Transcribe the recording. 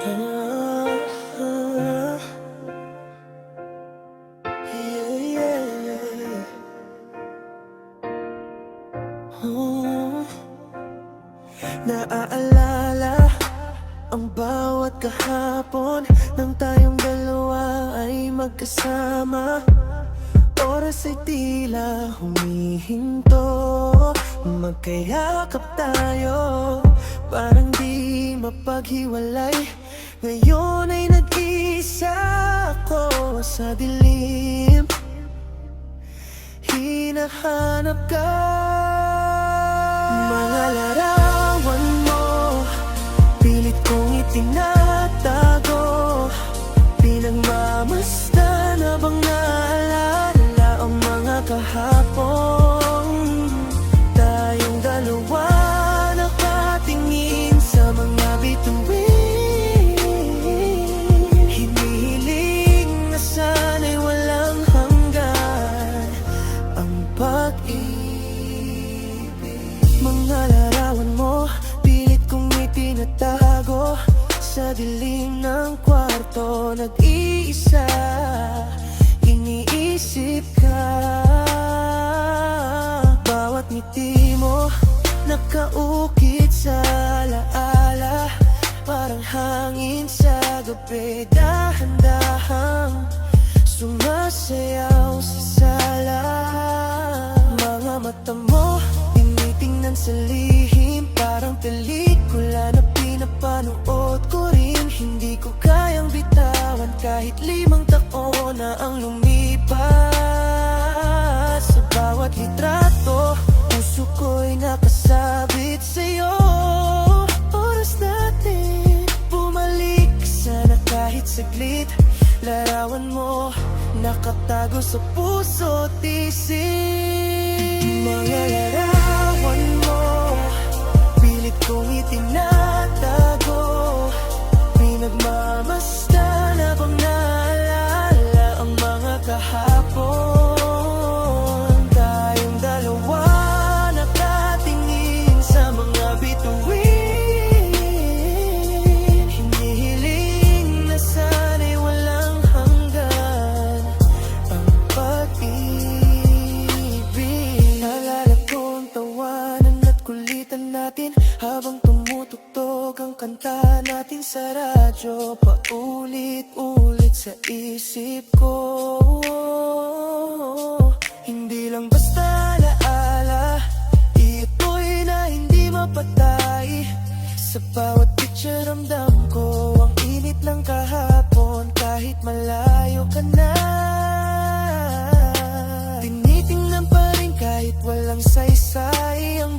Ah, ah, yeah, yeah. Oh, naaalala ang bawat kahapon nang tayong dalawa ay magkasama. Oras ay tila humihinto, magkayakap tayo, parang di mapaghiwalay. Ngayon ay nag-isa ako sa dilim, hinahanap ka. Mga larawan mo, pilit kong itinatago, pinagmamasdan habang naalala ang mga kahapon. Tayong dalawa nakatingin sa mga bituin, hinihiling na sana'y walang hanggan ang pag-ibig. Mga larawan mo, pilit kong itinatago sa dilim ng kwarto. Nag-iisa, iniisip ka. Bawat ngiti mo, nakaukit sa alaala, parang hangin sa gabi, dahan-dahang sumasayaw sa sala. Mga mata mo, tinitingnan sa lihim, parang pelikula na pinapanood ko rin. Hindi ko kayang bitawan kahit 5 taon na ang lumipas. Sa bawat litrato, puso ko'y nakasabit sa'yo. Oras natin bumalik sana kahit saglit. Larawan mo, nakatago sa puso't isip. Mga larawan mo, pilit kong itinatago, pinagmamasdan habang naalala ang mga kahapon. Tayong dalawa nakatingin sa mga bituin, hinihiling na sana'y walang hanggan ang pag-ibig. Naalala ko ang tawanan at kulitan natin habang tumutugtog ang kanta natin sa radyo. Paulit-ulit sa isip ko, hindi lang basta alaala, ito'y na hindi mapatay. Sa bawat picture ramdam ko ang init ng kahapon, kahit malayo ka na. Tinitingnan pa rin kahit walang saysay ang